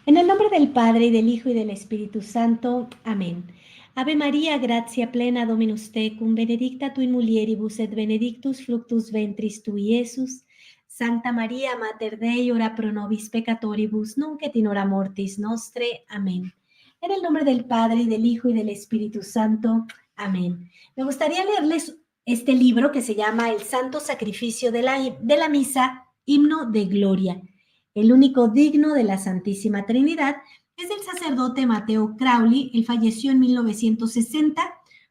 En el nombre del Padre, y del Hijo, y del Espíritu Santo. Amén. Ave María, gratia plena, Dominus tecum, benedicta tu in mulieribus, et benedictus fructus ventris tui, Iesus. Santa María, Mater Dei, ora pro nobis peccatoribus, nunc et in hora mortis nostre. Amén. En el nombre del Padre, y del Hijo, y del Espíritu Santo. Amén. Me gustaría leerles este libro que se llama El Santo Sacrificio de la Misa, Himno de Gloria. El único digno de la Santísima Trinidad es del sacerdote Mateo Crowley. Él falleció en 1960,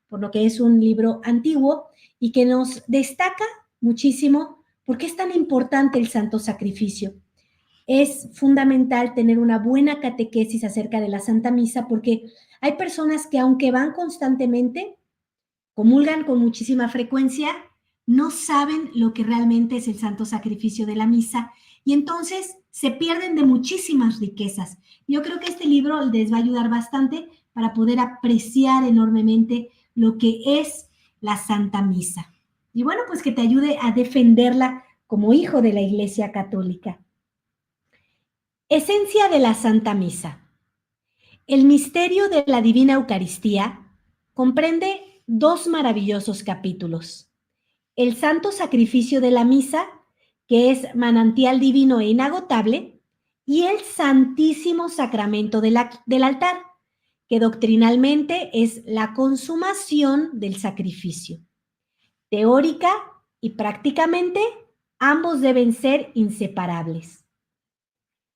por lo que es un libro antiguo y que nos destaca muchísimo por qué es tan importante el santo sacrificio. Es fundamental tener una buena catequesis acerca de la Santa Misa porque hay personas que aunque van constantemente, comulgan con muchísima frecuencia, no saben lo que realmente es el santo sacrificio de la misa y entonces se pierden de muchísimas riquezas. Yo creo que este libro les va a ayudar bastante para poder apreciar enormemente lo que es la Santa Misa. Y bueno, pues que te ayude a defenderla como hijo de la Iglesia Católica. Esencia de la Santa Misa. El misterio de la Divina Eucaristía comprende dos maravillosos capítulos. El santo sacrificio de la misa, que es manantial divino e inagotable, y el santísimo sacramento del altar, que doctrinalmente es la consumación del sacrificio. Teórica y prácticamente, ambos deben ser inseparables.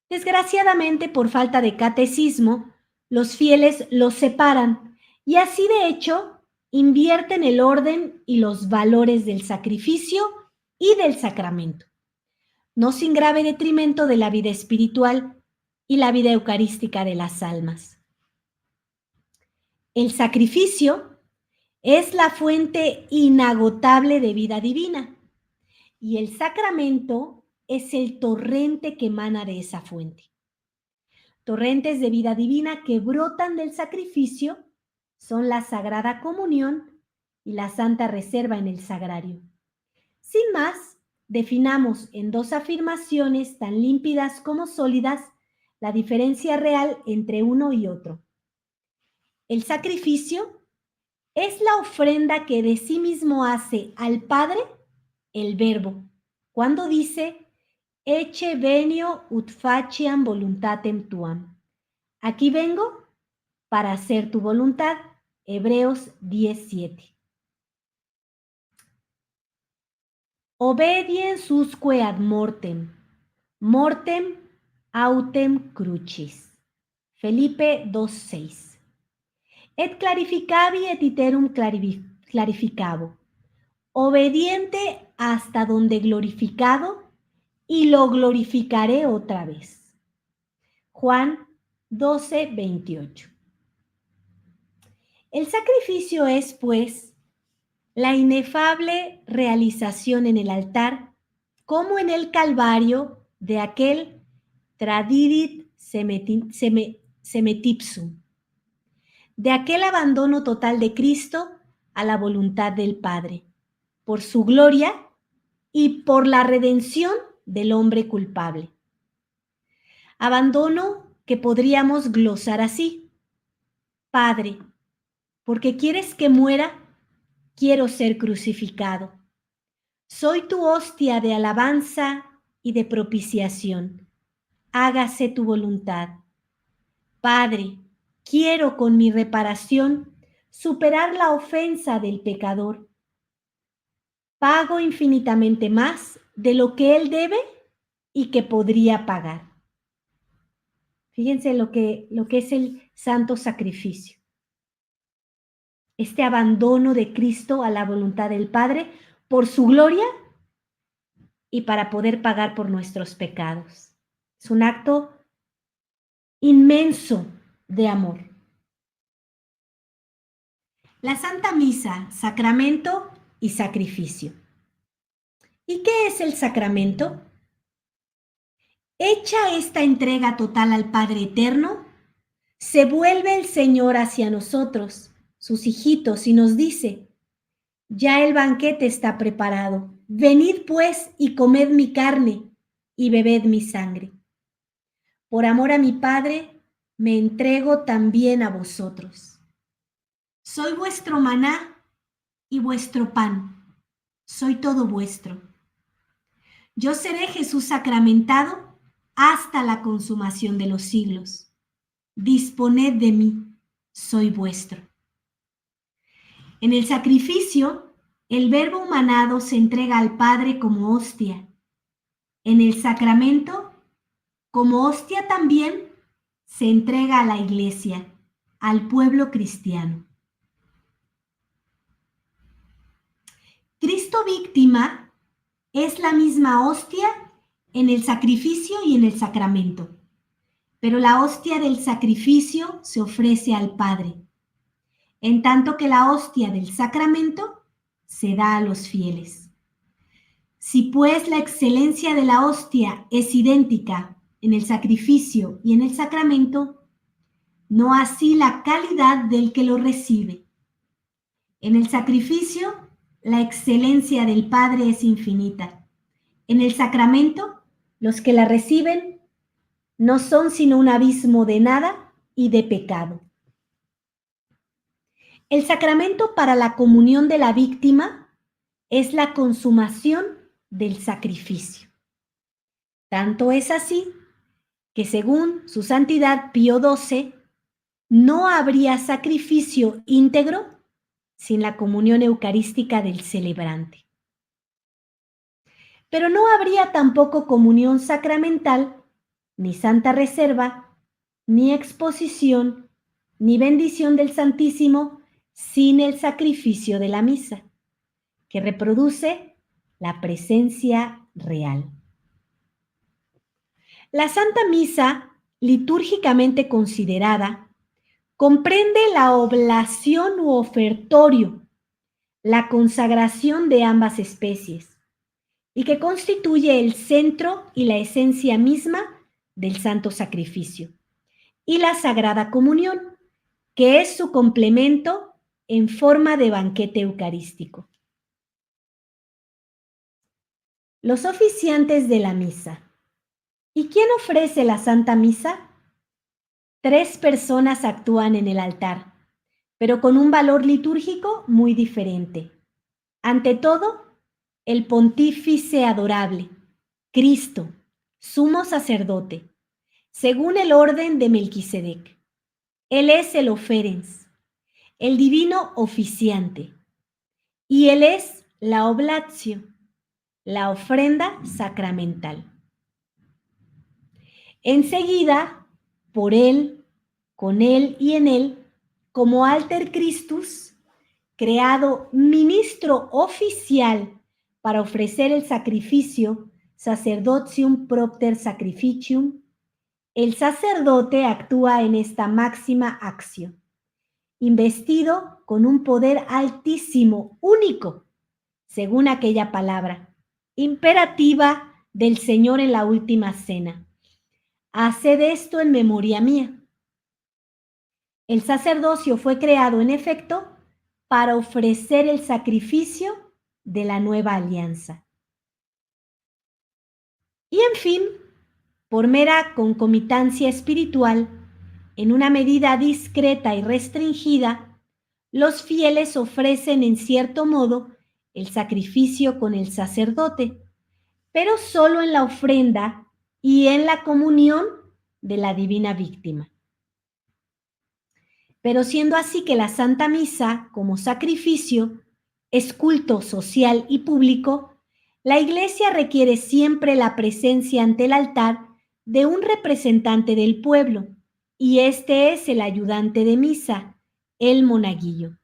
Desgraciadamente, por falta de catecismo, los fieles los separan y así de hecho invierten el orden y los valores del sacrificio y del sacramento, no sin grave detrimento de la vida espiritual y la vida eucarística de las almas. El sacrificio es la fuente inagotable de vida divina y el sacramento es el torrente que emana de esa fuente. Torrentes de vida divina que brotan del sacrificio son la Sagrada Comunión y la Santa Reserva en el Sagrario. Sin más, definamos en dos afirmaciones tan límpidas como sólidas la diferencia real entre uno y otro. El sacrificio es la ofrenda que de sí mismo hace al Padre el Verbo, cuando dice, Ecce venio ut faciam voluntatem tuam. Aquí vengo para hacer tu voluntad. Hebreos 10:7. Obediens usque ad mortem, mortem autem crucis. Felipe 2:6. Et clarificavi et iterum clarificabo. Obediente hasta donde glorificado, y lo glorificaré otra vez. Juan 12:28. El sacrificio es, pues, la inefable realización en el altar, como en el Calvario, de aquel tradidit semetipsum, de aquel abandono total de Cristo a la voluntad del Padre, por su gloria y por la redención del hombre culpable. Abandono que podríamos glosar así: Padre, porque quieres que muera, quiero ser crucificado. Soy tu hostia de alabanza y de propiciación. Hágase tu voluntad. Padre, quiero con mi reparación superar la ofensa del pecador. Pago infinitamente más de lo que él debe y que podría pagar. Fíjense lo que es el santo sacrificio. Este abandono de Cristo a la voluntad del Padre por su gloria y para poder pagar por nuestros pecados. Es un acto inmenso de amor. La Santa Misa, sacramento y sacrificio. ¿Y qué es el sacramento? Hecha esta entrega total al Padre Eterno, se vuelve el Señor hacia nosotros, sus hijitos, y nos dice: ya el banquete está preparado. Venid pues y comed mi carne y bebed mi sangre. por amor a mi Padre, me entrego también a vosotros. Soy vuestro maná y vuestro pan. Soy todo vuestro. Yo seré Jesús sacramentado hasta la consumación de los siglos. Disponed de mí, soy vuestro. En el sacrificio, el Verbo humanado se entrega al Padre como hostia. En el sacramento, como hostia también, se entrega a la Iglesia, al pueblo cristiano. Cristo víctima es la misma hostia en el sacrificio y en el sacramento, pero la hostia del sacrificio se ofrece al Padre, en tanto que la hostia del sacramento se da a los fieles. Si pues la excelencia de la hostia es idéntica en el sacrificio y en el sacramento, no así la calidad del que lo recibe. En el sacrificio, la excelencia del Padre es infinita. En el sacramento, los que la reciben no son sino un abismo de nada y de pecado. El sacramento para la comunión de la víctima es la consumación del sacrificio. Tanto es así que según su santidad Pío XII, no habría sacrificio íntegro sin la comunión eucarística del celebrante. Pero no habría tampoco comunión sacramental, ni santa reserva, ni exposición, ni bendición del Santísimo sin el sacrificio de la misa, que reproduce la presencia real. La Santa Misa, litúrgicamente considerada, comprende la oblación u ofertorio, la consagración de ambas especies, y que constituye el centro y la esencia misma del santo sacrificio, y la Sagrada Comunión, que es su complemento en forma de banquete eucarístico. Los oficiantes de la misa. ¿Y quién ofrece la Santa Misa? 3 personas actúan en el altar, pero con un valor litúrgico muy diferente. Ante todo, el pontífice adorable, Cristo, sumo sacerdote, según el orden de Melquisedec. Él es el oferens, el divino oficiante, y él es la oblatio, la ofrenda sacramental. Enseguida, por él, con él y en él, como alter Christus, creado ministro oficial para ofrecer el sacrificio, sacerdotium propter sacrificium, el sacerdote actúa en esta máxima acción, investido con un poder altísimo, único, según aquella palabra, imperativa del Señor en la última cena. Haced esto en memoria mía. El sacerdocio fue creado, en efecto, para ofrecer el sacrificio de la nueva alianza. Y en fin, por mera concomitancia espiritual, en una medida discreta y restringida, los fieles ofrecen en cierto modo el sacrificio con el sacerdote, pero solo en la ofrenda y en la comunión de la divina víctima. Pero siendo así que la Santa Misa, como sacrificio, es culto social y público, la Iglesia requiere siempre la presencia ante el altar de un representante del pueblo, y este es el ayudante de misa, el monaguillo.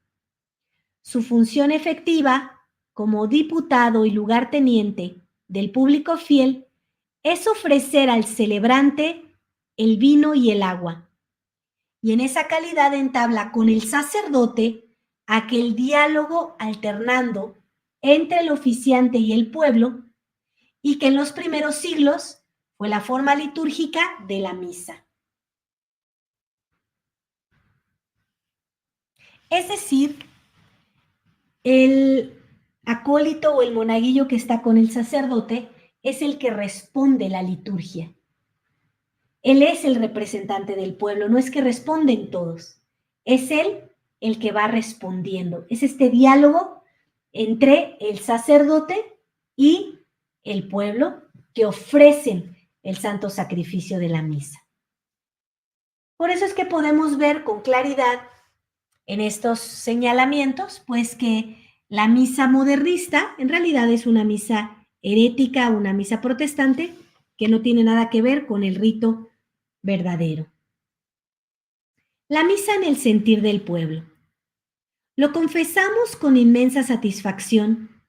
Su función efectiva, como diputado y lugarteniente del público fiel, es ofrecer al celebrante el vino y el agua, y en esa calidad entabla con el sacerdote aquel diálogo alternando entre el oficiante y el pueblo, y que en los primeros siglos fue la forma litúrgica de la misa. Es decir, el acólito o el monaguillo que está con el sacerdote es el que responde la liturgia. Él es el representante del pueblo, no es que responden todos, es Él el que va respondiendo. Es este diálogo entre el sacerdote y el pueblo que ofrecen el santo sacrificio de la misa. Por eso es que podemos ver con claridad en estos señalamientos, pues que la misa modernista en realidad es una misa herética, una misa protestante que no tiene nada que ver con el rito verdadero. La misa en el sentir del pueblo. Lo confesamos con inmensa satisfacción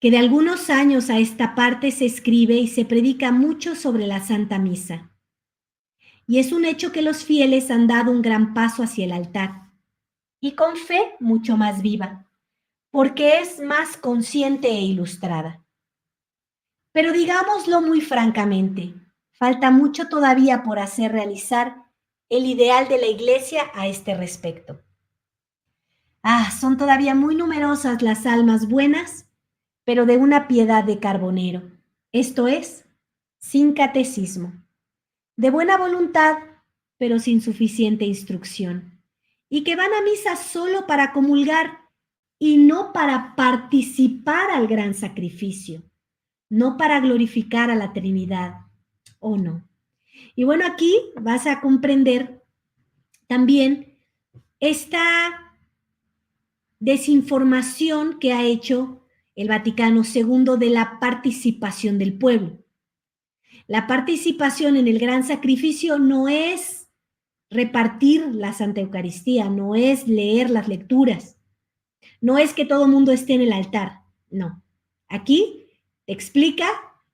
que de algunos años a esta parte se escribe y se predica mucho sobre la Santa Misa. Y es un hecho que los fieles han dado un gran paso hacia el altar, y con fe mucho más viva, porque es más consciente e ilustrada. Pero digámoslo muy francamente, falta mucho todavía por hacer realizar el ideal de la Iglesia a este respecto. Son todavía muy numerosas las almas buenas, pero de una piedad de carbonero, esto es, sin catecismo, de buena voluntad, pero sin suficiente instrucción, y que van a misa solo para comulgar y no para participar al gran sacrificio, no para glorificar a la Trinidad, ¿o no? Y bueno, aquí vas a comprender también esta desinformación que ha hecho el Vaticano II de la participación del pueblo. La participación en el gran sacrificio no es repartir la Santa Eucaristía, no es leer las lecturas, no es que todo el mundo esté en el altar, no. Aquí te explica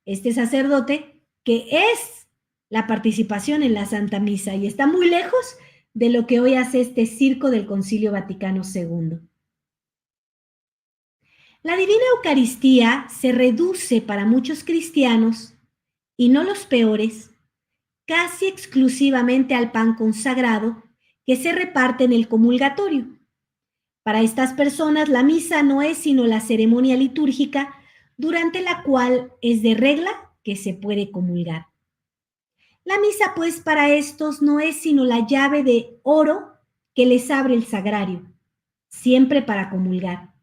este sacerdote que es la participación en la Santa Misa y está muy lejos de lo que hoy hace este circo del Concilio Vaticano II. La Divina Eucaristía se reduce para muchos cristianos, y no los peores, casi exclusivamente al pan consagrado que se reparte en el comulgatorio. Para estas personas la misa no es sino la ceremonia litúrgica durante la cual es de regla que se puede comulgar. La misa, pues, para estos no es sino la llave de oro que les abre el sagrario, siempre para comulgar.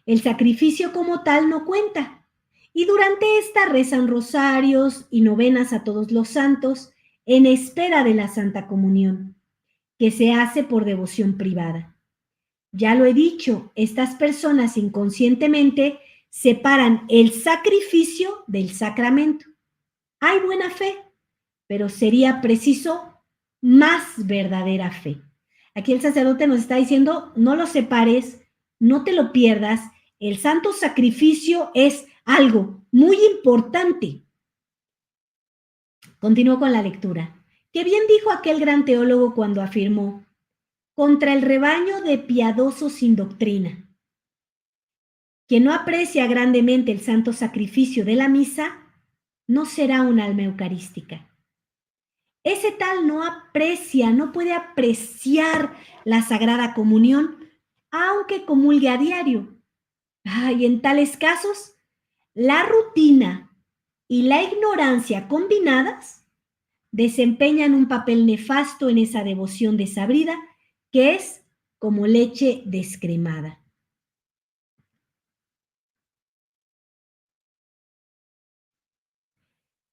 El sacrificio como tal no cuenta, y durante esta rezan rosarios y novenas a todos los santos en espera de la Santa Comunión, que se hace por devoción privada. Ya lo he dicho, estas personas inconscientemente separan el sacrificio del sacramento. Hay buena fe, pero sería preciso más verdadera fe. Aquí el sacerdote nos está diciendo, no lo separes, no te lo pierdas, el santo sacrificio es algo muy importante. Continúo con la lectura. Qué bien dijo aquel gran teólogo cuando afirmó, contra el rebaño de piadosos sin doctrina. Quien no aprecia grandemente el santo sacrificio de la misa, no será un alma eucarística. Ese tal no aprecia, no puede apreciar la Sagrada Comunión, aunque comulgue a diario. Y en tales casos, la rutina y la ignorancia combinadas desempeñan un papel nefasto en esa devoción desabrida que es como leche descremada.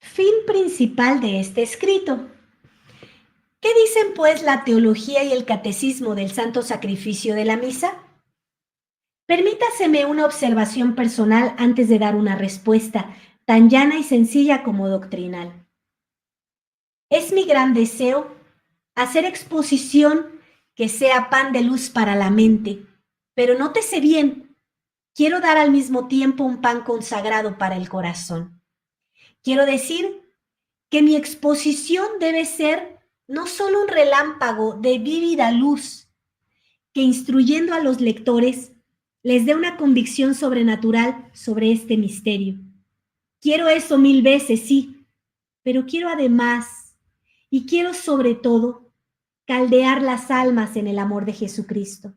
Fin principal de este escrito. ¿Qué dicen pues la teología y el catecismo del santo sacrificio de la misa? Permítaseme una observación personal antes de dar una respuesta tan llana y sencilla como doctrinal. Es mi gran deseo hacer exposición que sea pan de luz para la mente, pero nótese bien, quiero dar al mismo tiempo un pan consagrado para el corazón. Quiero decir que mi exposición debe ser no solo un relámpago de vívida luz, que instruyendo a los lectores les dé una convicción sobrenatural sobre este misterio. Quiero eso 1000 veces, sí, pero quiero además, y quiero sobre todo, caldear las almas en el amor de Jesucristo.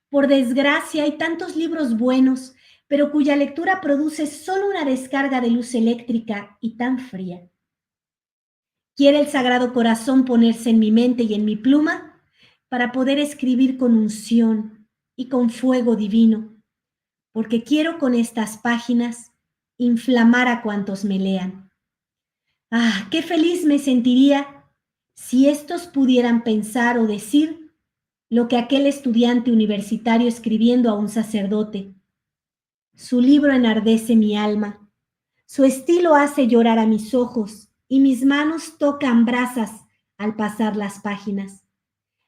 Por desgracia, hay tantos libros buenos, pero cuya lectura produce solo una descarga de luz eléctrica y tan fría. Quiere el Sagrado Corazón ponerse en mi mente y en mi pluma para poder escribir con unción y con fuego divino, porque quiero con estas páginas inflamar a cuantos me lean. Ah, qué feliz me sentiría si estos pudieran pensar o decir lo que aquel estudiante universitario escribiendo a un sacerdote. Su libro enardece mi alma, su estilo hace llorar a mis ojos y mis manos tocan brasas al pasar las páginas.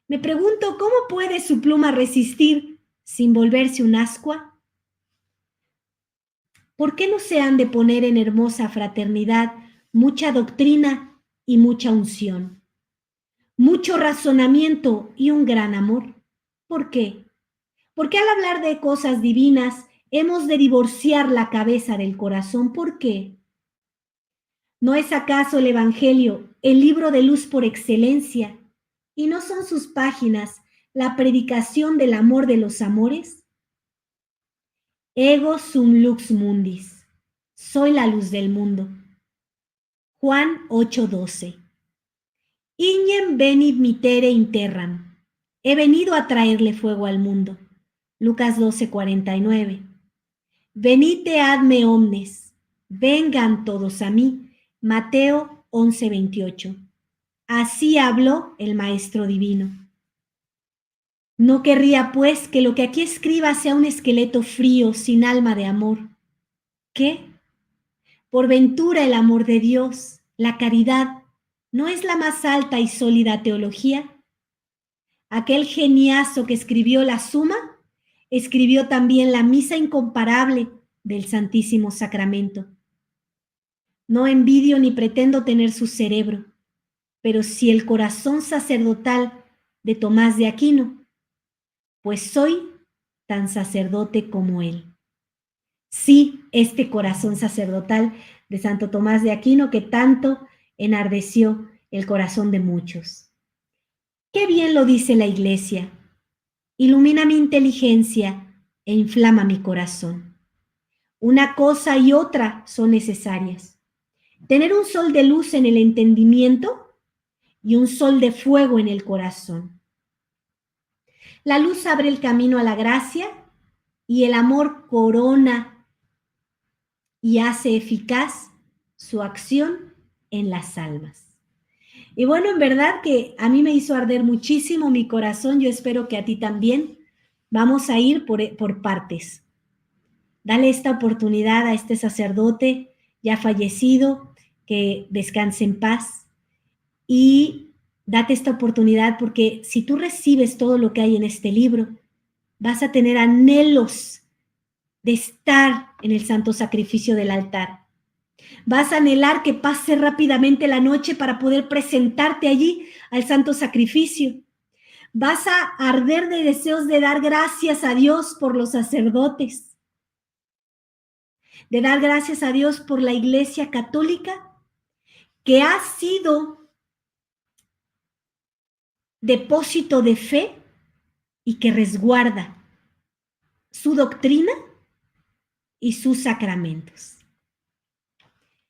Me pregunto cómo puede su pluma resistir sin volverse un ascua. ¿Por qué no se han de poner en hermosa fraternidad mucha doctrina y mucha unción? Mucho razonamiento y un gran amor. ¿Por qué? Porque al hablar de cosas divinas hemos de divorciar la cabeza del corazón. ¿Por qué? ¿No es acaso el Evangelio el libro de luz por excelencia? ¿Y no son sus páginas la predicación del amor de los amores? Ego sum lux mundis. Soy la luz del mundo. Juan 8:12. Ignem venit mitere interram. He venido a traerle fuego al mundo. Lucas 12:49. Venite adme omnes. Vengan todos a mí. Mateo 11:28. Así habló el Maestro Divino. No querría, pues, que lo que aquí escriba sea un esqueleto frío, sin alma de amor. ¿Qué? Por ventura el amor de Dios, la caridad, ¿no es la más alta y sólida teología? Aquel geniazo que escribió la Suma, escribió también la misa incomparable del Santísimo Sacramento. No envidio ni pretendo tener su cerebro, pero si el corazón sacerdotal de Tomás de Aquino, pues soy tan sacerdote como él. Sí, este corazón sacerdotal de Santo Tomás de Aquino que tanto enardeció el corazón de muchos. Qué bien lo dice la Iglesia. Ilumina mi inteligencia e inflama mi corazón. Una cosa y otra son necesarias. Tener un sol de luz en el entendimiento y un sol de fuego en el corazón. La luz abre el camino a la gracia y el amor corona y hace eficaz su acción en las almas. Y bueno, en verdad que a mí me hizo arder muchísimo mi corazón, yo espero que a ti también. Vamos a ir por partes. Dale esta oportunidad a este sacerdote ya fallecido, que descanse en paz, y date esta oportunidad porque si tú recibes todo lo que hay en este libro, vas a tener anhelos de estar en el santo sacrificio del altar. Vas a anhelar que pase rápidamente la noche para poder presentarte allí al santo sacrificio. Vas a arder de deseos de dar gracias a Dios por los sacerdotes, de dar gracias a Dios por la Iglesia Católica, que ha sido depósito de fe y que resguarda su doctrina y sus sacramentos.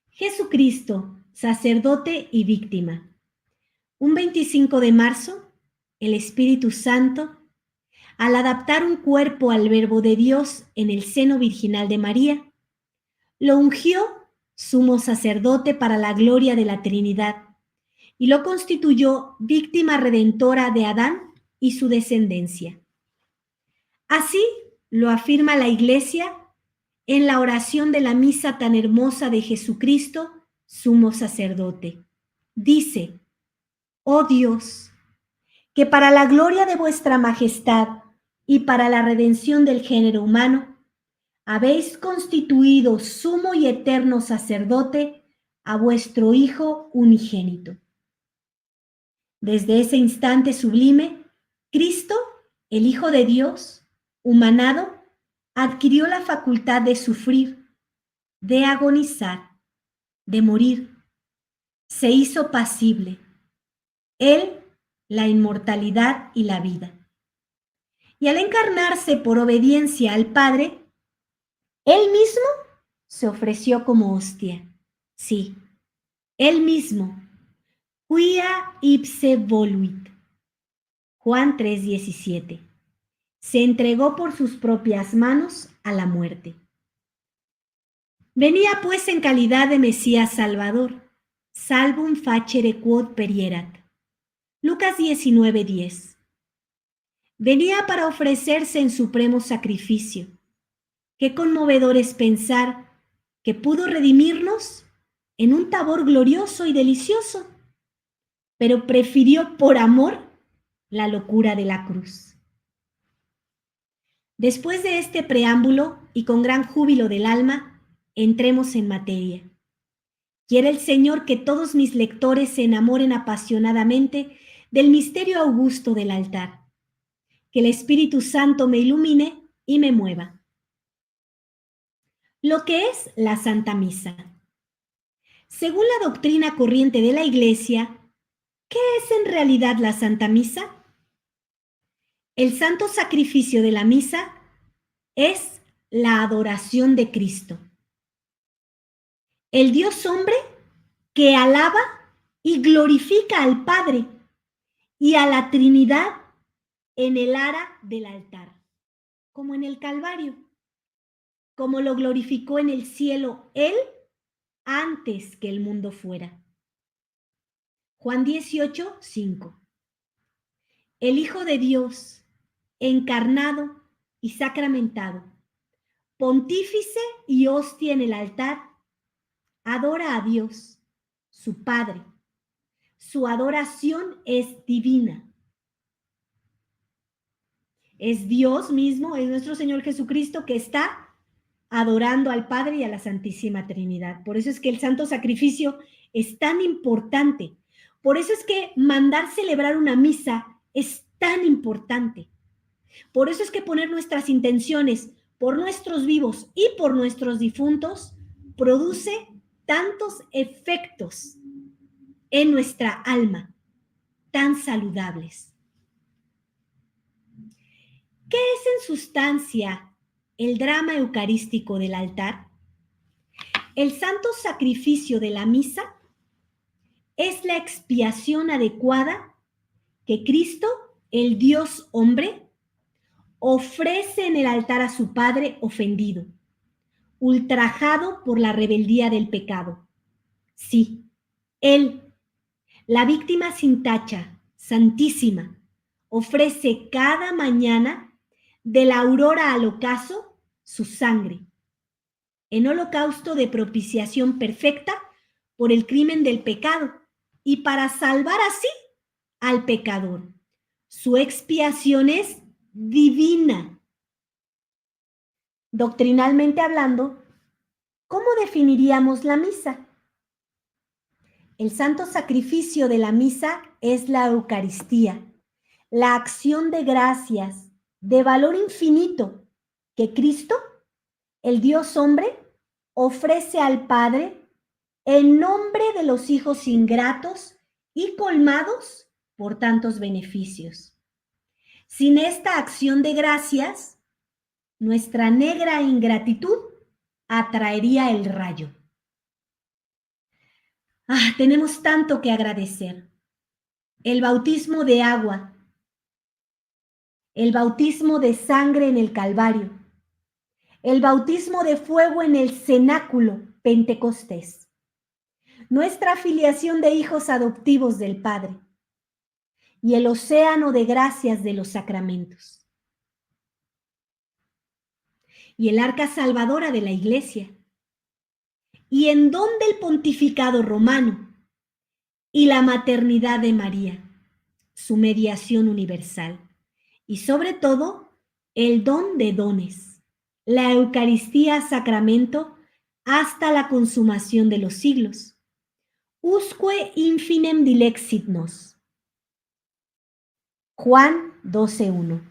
Jesucristo, sacerdote y víctima. Un 25 de marzo, el Espíritu Santo, al adaptar un cuerpo al Verbo de Dios en el seno virginal de María, lo ungió sumo sacerdote para la gloria de la Trinidad y lo constituyó víctima redentora de Adán y su descendencia. Así lo afirma la Iglesia en la oración de la misa tan hermosa de Jesucristo, sumo sacerdote. Dice: oh Dios, que para la gloria de vuestra majestad y para la redención del género humano, habéis constituido sumo y eterno sacerdote a vuestro Hijo unigénito. Desde ese instante sublime, Cristo, el Hijo de Dios, humanado, adquirió la facultad de sufrir, de agonizar, de morir. Se hizo pasible. Él, la inmortalidad y la vida. Y al encarnarse por obediencia al Padre, Él mismo se ofreció como hostia. Sí, Él mismo, Quia ipse voluit. Juan 3:17. Se entregó por sus propias manos a la muerte. Venía pues en calidad de Mesías Salvador, salvum facere quod perierat. Lucas 19:10. Venía para ofrecerse en supremo sacrificio. Qué conmovedor es pensar que pudo redimirnos en un Tabor glorioso y delicioso, pero prefirió por amor la locura de la cruz. Después de este preámbulo y con gran júbilo del alma, entremos en materia. Quiere el Señor que todos mis lectores se enamoren apasionadamente del misterio augusto del altar. Que el Espíritu Santo me ilumine y me mueva. Lo que es la Santa Misa. Según la doctrina corriente de la Iglesia, ¿qué es en realidad la Santa Misa? El santo sacrificio de la misa es la adoración de Cristo, el Dios hombre que alaba y glorifica al Padre y a la Trinidad en el ara del altar, como en el Calvario, como lo glorificó en el cielo Él antes que el mundo fuera. Juan 18:5. El Hijo de Dios, encarnado y sacramentado, pontífice y hostia en el altar, adora a Dios, su Padre. Su adoración es divina. Es Dios mismo, es nuestro Señor Jesucristo que está adorando al Padre y a la Santísima Trinidad. Por eso es que el santo sacrificio es tan importante. Por eso es que mandar celebrar una misa es tan importante. Por eso es que poner nuestras intenciones por nuestros vivos y por nuestros difuntos produce tantos efectos en nuestra alma, tan saludables. ¿Qué es en sustancia el drama eucarístico del altar? El santo sacrificio de la misa es la expiación adecuada que Cristo, el Dios hombre, ofrece en el altar a su Padre ofendido, ultrajado por la rebeldía del pecado. Sí, Él, la víctima sin tacha, santísima, ofrece cada mañana de la aurora al ocaso su sangre, en holocausto de propiciación perfecta por el crimen del pecado y para salvar así al pecador. Su expiación es divina. Doctrinalmente hablando, ¿cómo definiríamos la misa? El santo sacrificio de la misa es la Eucaristía, la acción de gracias de valor infinito que Cristo, el Dios hombre, ofrece al Padre en nombre de los hijos ingratos y colmados por tantos beneficios. Sin esta acción de gracias, nuestra negra ingratitud atraería el rayo. Tenemos tanto que agradecer. El bautismo de agua, el bautismo de sangre en el Calvario, el bautismo de fuego en el cenáculo Pentecostés, nuestra filiación de hijos adoptivos del Padre y el océano de gracias de los sacramentos. Y el arca salvadora de la Iglesia, y en don del pontificado romano, y la maternidad de María, su mediación universal, y sobre todo el don de dones, la Eucaristía sacramento hasta la consumación de los siglos. Usque infinem dilexit nos. Juan 12:1.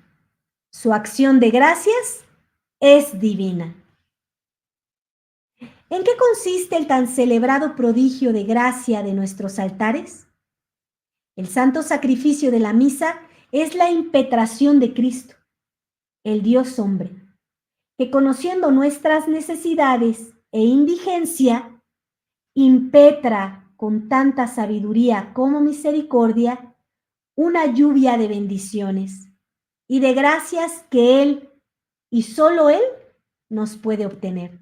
Su acción de gracias es divina. ¿En qué consiste el tan celebrado prodigio de gracia de nuestros altares? El santo sacrificio de la misa es la impetración de Cristo, el Dios hombre, que conociendo nuestras necesidades e indigencia, impetra con tanta sabiduría como misericordia, una lluvia de bendiciones y de gracias que Él y solo Él nos puede obtener.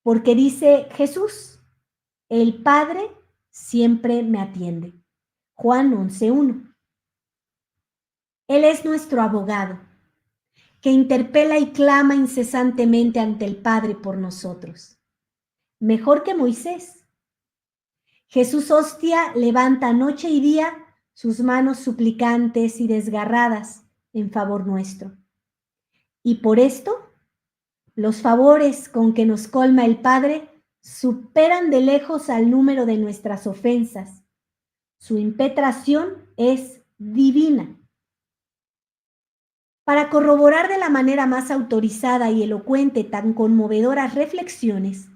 Porque dice Jesús, el Padre siempre me atiende. Juan 11:1. Él es nuestro abogado, que interpela y clama incesantemente ante el Padre por nosotros. Mejor que Moisés. Jesús hostia levanta noche y día sus manos suplicantes y desgarradas en favor nuestro. Y por esto, los favores con que nos colma el Padre superan de lejos al número de nuestras ofensas. Su impetración es divina. Para corroborar de la manera más autorizada y elocuente tan conmovedoras reflexiones,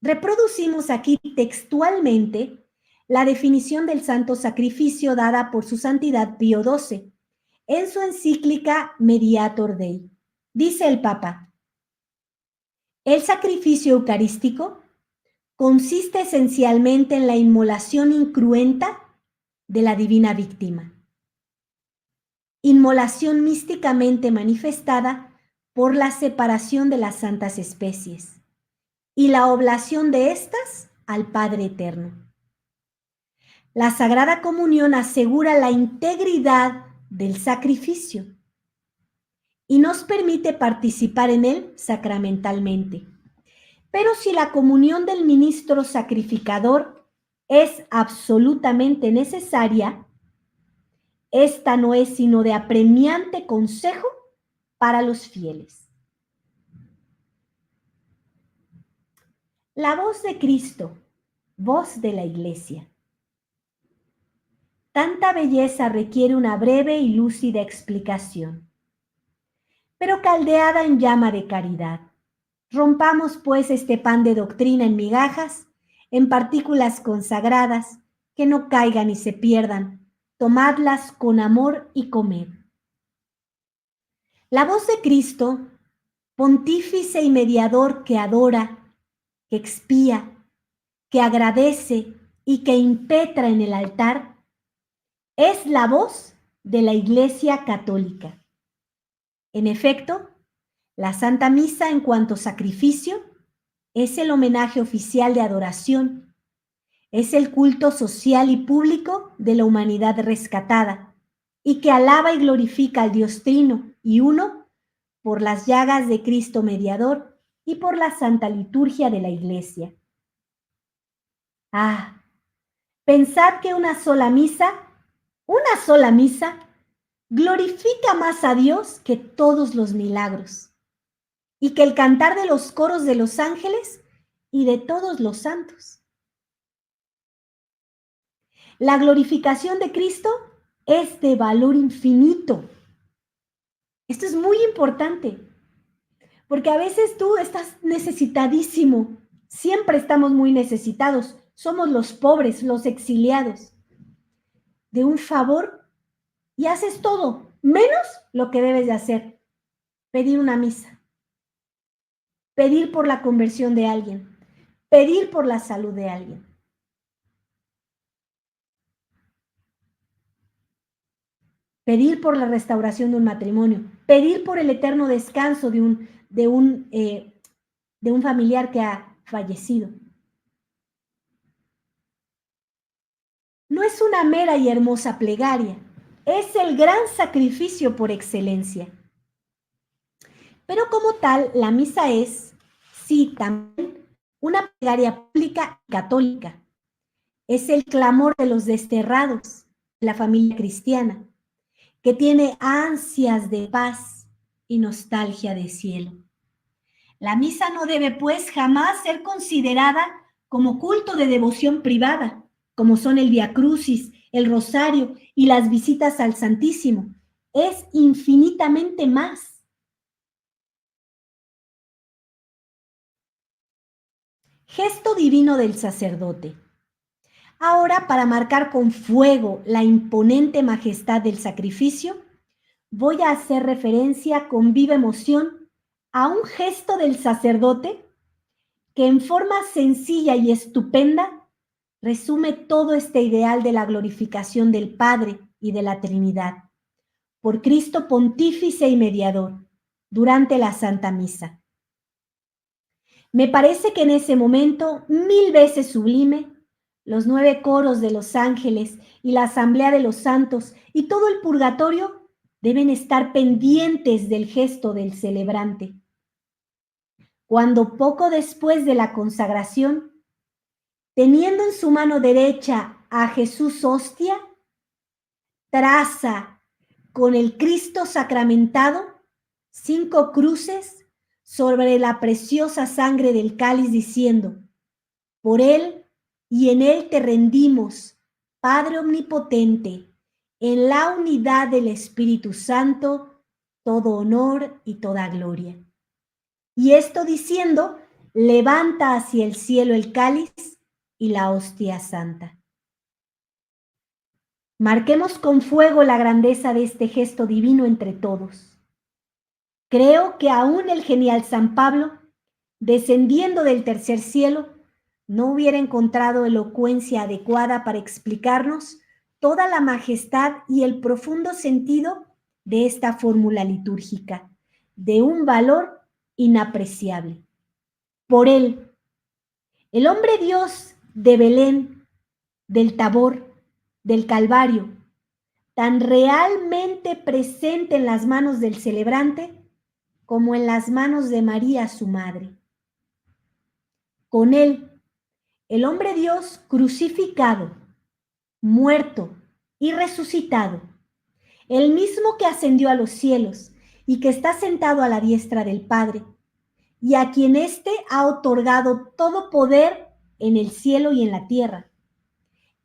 reproducimos aquí textualmente la definición del santo sacrificio dada por su santidad Pío XII en su encíclica Mediator Dei. Dice el Papa: el sacrificio eucarístico consiste esencialmente en la inmolación incruenta de la divina víctima. Inmolación místicamente manifestada por la separación de las santas especies y la oblación de éstas al Padre Eterno. La Sagrada Comunión asegura la integridad del sacrificio y nos permite participar en él sacramentalmente. Pero si la comunión del ministro sacrificador es absolutamente necesaria, esta no es sino de apremiante consejo para los fieles. La voz de Cristo, voz de la Iglesia. Tanta belleza requiere una breve y lúcida explicación, pero caldeada en llama de caridad. Rompamos pues este pan de doctrina en migajas, en partículas consagradas, que no caigan y se pierdan. Tomadlas con amor y comed. La voz de Cristo, pontífice y mediador que adora, que expía, que agradece y que impetra en el altar, es la voz de la Iglesia Católica. En efecto, la Santa Misa en cuanto sacrificio es el homenaje oficial de adoración, es el culto social y público de la humanidad rescatada y que alaba y glorifica al Dios Trino y Uno por las llagas de Cristo Mediador y por la Santa Liturgia de la Iglesia. Ah, pensad que una sola misa, glorifica más a Dios que todos los milagros y que el cantar de los coros de los ángeles y de todos los santos. La glorificación de Cristo es de valor infinito. Esto es muy importante, porque a veces tú estás necesitadísimo, siempre estamos muy necesitados, somos los pobres, los exiliados, de un favor y haces todo, menos lo que debes de hacer, pedir una misa, pedir por la conversión de alguien, pedir por la salud de alguien. Pedir por la restauración de un matrimonio, pedir por el eterno descanso de un familiar que ha fallecido. No es una mera y hermosa plegaria, es el gran sacrificio por excelencia. Pero como tal, la misa es, sí, también una plegaria pública y católica. Es el clamor de los desterrados de la familia cristiana, que tiene ansias de paz y nostalgia de cielo. La misa no debe, pues, jamás ser considerada como culto de devoción privada, como son el Viacrucis, el Rosario y las visitas al Santísimo. Es infinitamente más. Gesto divino del sacerdote. Ahora, para marcar con fuego la imponente majestad del sacrificio, voy a hacer referencia con viva emoción a un gesto del sacerdote que en forma sencilla y estupenda resume todo este ideal de la glorificación del Padre y de la Trinidad, por Cristo pontífice y mediador, durante la Santa Misa. Me parece que en ese momento, 1000 veces sublime, los 9 coros de los ángeles y la asamblea de los santos y todo el purgatorio deben estar pendientes del gesto del celebrante. Cuando poco después de la consagración, teniendo en su mano derecha a Jesús hostia, traza con el Cristo sacramentado 5 cruces sobre la preciosa sangre del cáliz, diciendo: por él y en él te rendimos, Padre omnipotente, en la unidad del Espíritu Santo, todo honor y toda gloria. Y esto diciendo, levanta hacia el cielo el cáliz y la hostia santa. Marquemos con fuego la grandeza de este gesto divino entre todos. Creo que aún el genial San Pablo, descendiendo del tercer cielo, no hubiera encontrado elocuencia adecuada para explicarnos toda la majestad y el profundo sentido de esta fórmula litúrgica, de un valor inapreciable. Por él, el hombre Dios de Belén, del Tabor, del Calvario, tan realmente presente en las manos del celebrante como en las manos de María, su madre. Con él, el hombre Dios crucificado, muerto y resucitado, el mismo que ascendió a los cielos y que está sentado a la diestra del Padre, y a quien éste ha otorgado todo poder en el cielo y en la tierra.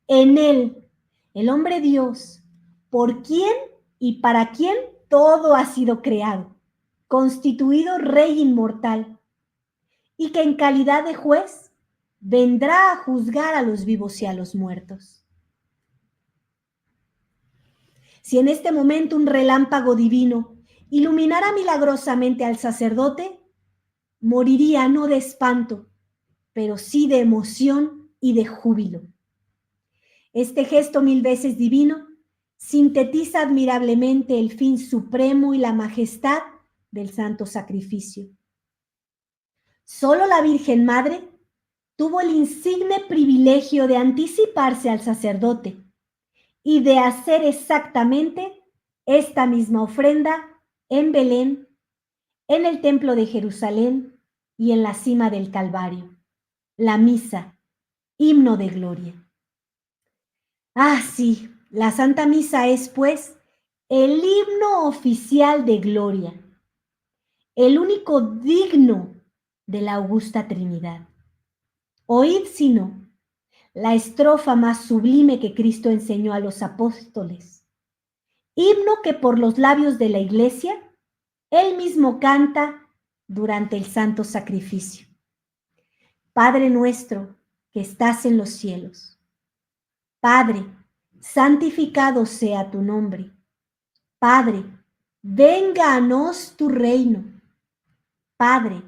En él, el hombre Dios, por quien y para quien todo ha sido creado, constituido Rey inmortal, y que en calidad de juez vendrá a juzgar a los vivos y a los muertos. Si en este momento un relámpago divino iluminara milagrosamente al sacerdote, moriría no de espanto, pero sí de emoción y de júbilo. Este gesto 1000 veces divino sintetiza admirablemente el fin supremo y la majestad del santo sacrificio. Solo la Virgen Madre tuvo el insigne privilegio de anticiparse al sacerdote y de hacer exactamente esta misma ofrenda en Belén, en el templo de Jerusalén y en la cima del Calvario, la misa, himno de gloria. Ah, sí, la Santa Misa es, pues, el himno oficial de gloria, el único digno de la augusta Trinidad. Oíd, si no, la estrofa más sublime que Cristo enseñó a los apóstoles, himno que por los labios de la Iglesia él mismo canta durante el santo sacrificio. Padre nuestro que estás en los cielos, Padre, santificado sea tu nombre. Padre, venga a nos tu reino. Padre,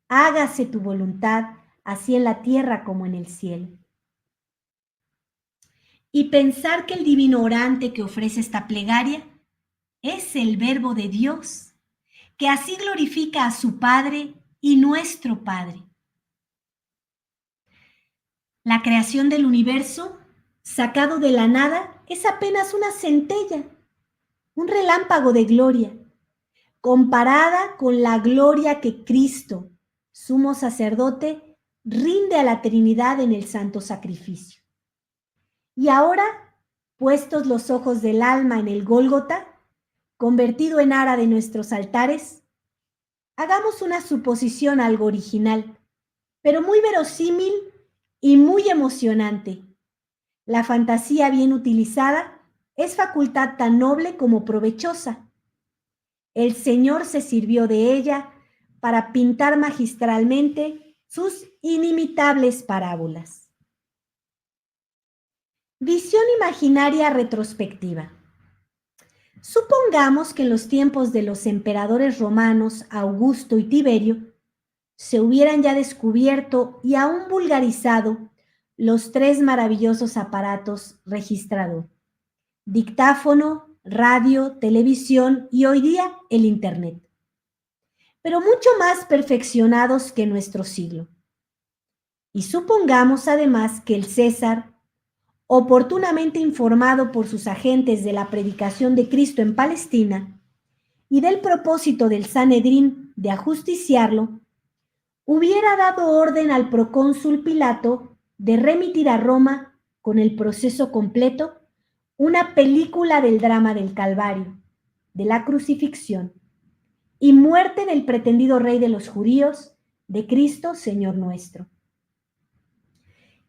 hágase tu voluntad, así en la tierra como en el cielo. Y pensar que el divino orante que ofrece esta plegaria es el Verbo de Dios, que así glorifica a su Padre y nuestro Padre. La creación del universo, sacado de la nada, es apenas una centella, un relámpago de gloria, comparada con la gloria que Cristo, sumo sacerdote, rinde a la Trinidad en el santo sacrificio. Y ahora, puestos los ojos del alma en el Gólgota, convertido en ara de nuestros altares, hagamos una suposición algo original, pero muy verosímil y muy emocionante. La fantasía bien utilizada es facultad tan noble como provechosa. El Señor se sirvió de ella para pintar magistralmente sus inimitables parábolas. Visión imaginaria retrospectiva. Supongamos que en los tiempos de los emperadores romanos Augusto y Tiberio se hubieran ya descubierto y aún vulgarizado los 3 maravillosos aparatos registrador: dictáfono, radio, televisión y hoy día el Internet, pero mucho más perfeccionados que nuestro siglo. Y supongamos además que el César, oportunamente informado por sus agentes de la predicación de Cristo en Palestina y del propósito del Sanedrín de ajusticiarlo, hubiera dado orden al procónsul Pilato de remitir a Roma con el proceso completo una película del drama del Calvario, de la crucifixión y muerte del pretendido rey de los judíos, de Cristo, Señor nuestro.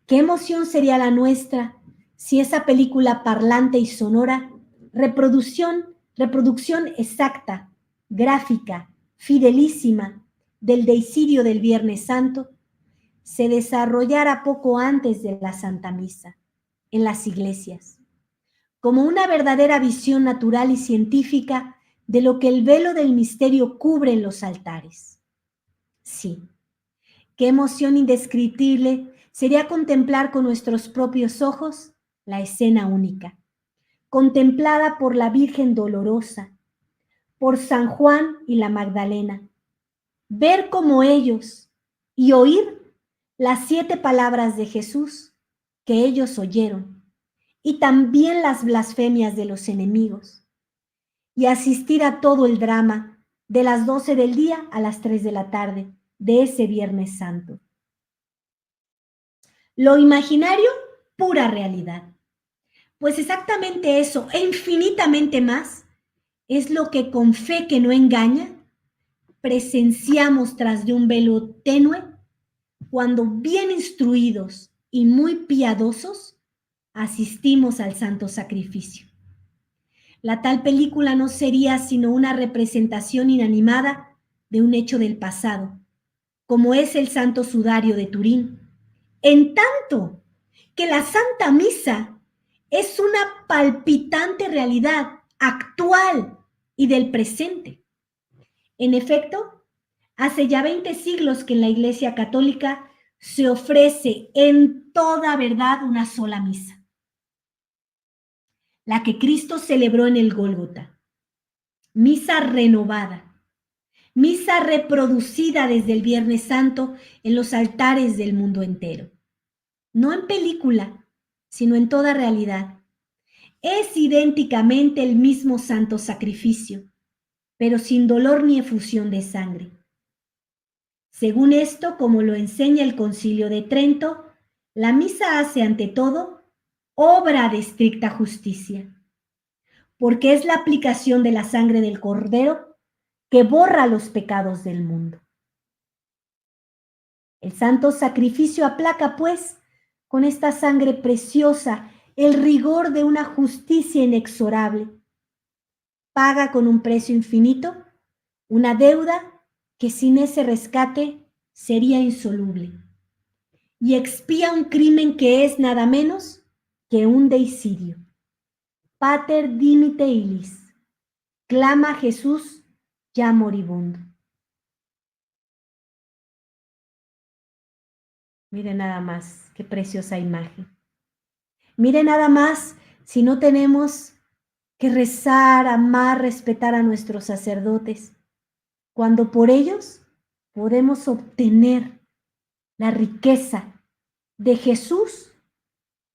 ¿Qué emoción sería la nuestra si esa película parlante y sonora, reproducción exacta, gráfica, fidelísima del deicidio del Viernes Santo, se desarrollara poco antes de la Santa Misa, en las iglesias, como una verdadera visión natural y científica de lo que el velo del misterio cubre en los altares? Sí, qué emoción indescriptible sería contemplar con nuestros propios ojos la escena única, contemplada por la Virgen Dolorosa, por San Juan y la Magdalena, ver como ellos y oír las 7 palabras de Jesús que ellos oyeron, y también las blasfemias de los enemigos, y asistir a todo el drama de las 12 del día a las 3 de la tarde de ese Viernes Santo. Lo imaginario, pura realidad. Pues exactamente eso, e infinitamente más, es lo que con fe que no engaña, presenciamos tras de un velo tenue, cuando bien instruidos y muy piadosos, asistimos al santo sacrificio. La tal película no sería sino una representación inanimada de un hecho del pasado, como es el Santo Sudario de Turín, en tanto que la Santa Misa es una palpitante realidad actual y del presente. En efecto, hace ya 20 siglos que en la Iglesia Católica se ofrece en toda verdad una sola misa, la que Cristo celebró en el Gólgota. Misa renovada, misa reproducida desde el Viernes Santo en los altares del mundo entero. No en película, sino en toda realidad. Es idénticamente el mismo santo sacrificio, pero sin dolor ni efusión de sangre. Según esto, como lo enseña el Concilio de Trento, la misa hace ante todo obra de estricta justicia, porque es la aplicación de la sangre del Cordero que borra los pecados del mundo. El santo sacrificio aplaca, pues, con esta sangre preciosa el rigor de una justicia inexorable. Paga con un precio infinito una deuda que sin ese rescate sería insoluble, y expía un crimen que es nada menos que un deicidio. Pater dimite illis, clama Jesús ya moribundo. Mire nada más, qué preciosa imagen. Mire nada más si no tenemos que rezar, amar, respetar a nuestros sacerdotes, cuando por ellos podemos obtener la riqueza de Jesús,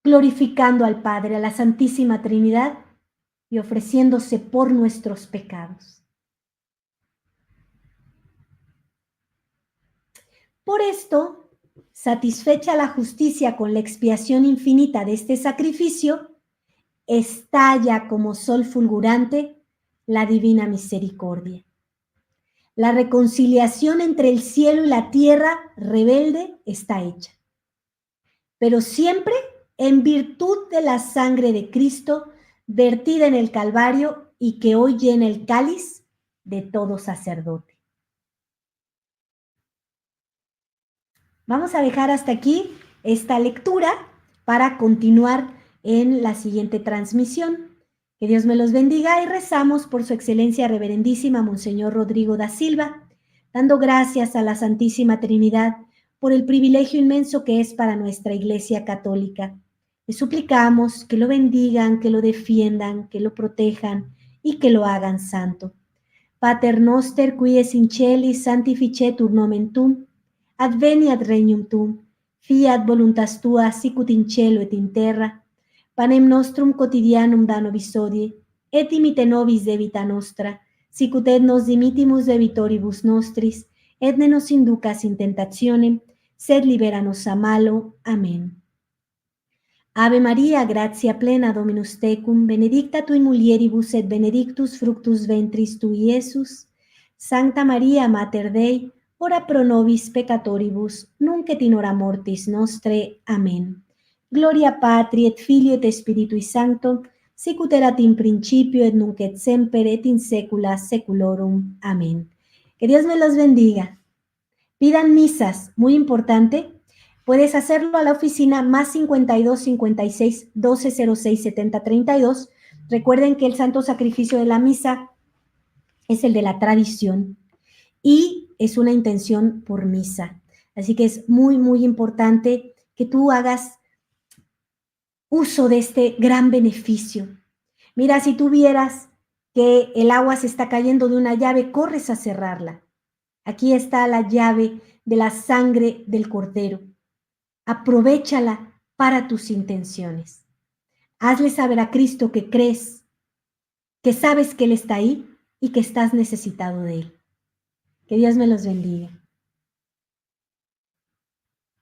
glorificando al Padre, a la Santísima Trinidad y ofreciéndose por nuestros pecados. Por esto, satisfecha la justicia con la expiación infinita de este sacrificio, estalla como sol fulgurante la divina misericordia. La reconciliación entre el cielo y la tierra rebelde está hecha, pero siempre en virtud de la sangre de Cristo vertida en el Calvario y que hoy llena el cáliz de todo sacerdote. Vamos a dejar hasta aquí esta lectura para continuar en la siguiente transmisión. Que Dios me los bendiga y rezamos por su excelencia reverendísima Monseñor Rodrigo da Silva, dando gracias a la Santísima Trinidad por el privilegio inmenso que es para nuestra Iglesia Católica. Le suplicamos que lo bendigan, que lo defiendan, que lo protejan y que lo hagan santo. Pater noster, qui es in celis sanctificetur nomen tuum, adveniat regnum tuum, fiat voluntas tua sicut in cielo et in terra. Panem nostrum quotidianum da nobis hodie, et dimite nobis debita nostra, sicut et nos dimittimus debitoribus nostris, et ne nos inducas in tentationem, sed libera nos a malo. Amén. Ave Maria, gratia plena, Dominus tecum, benedicta tu in mulieribus et benedictus fructus ventris tui, Iesus. Sancta Maria, Mater Dei, ora pro nobis peccatoribus, nunc et in hora mortis nostre. Amén. Gloria Patri et Filio et Spiritui Sancto, sicut erat in principio et nunc et semper et in saecula saeculorum. Amén. Que Dios me los bendiga. Pidan misas, muy importante. Puedes hacerlo a la oficina más 52 56 12 06 70 32. Recuerden que el santo sacrificio de la misa es el de la tradición y es una intención por misa. Así que es muy, muy importante que tú hagas uso de este gran beneficio. Mira, si tú vieras que el agua se está cayendo de una llave, corres a cerrarla. Aquí está la llave de la sangre del Cordero. Aprovéchala para tus intenciones. Hazle saber a Cristo que crees, que sabes que Él está ahí y que estás necesitado de Él. Que Dios me los bendiga.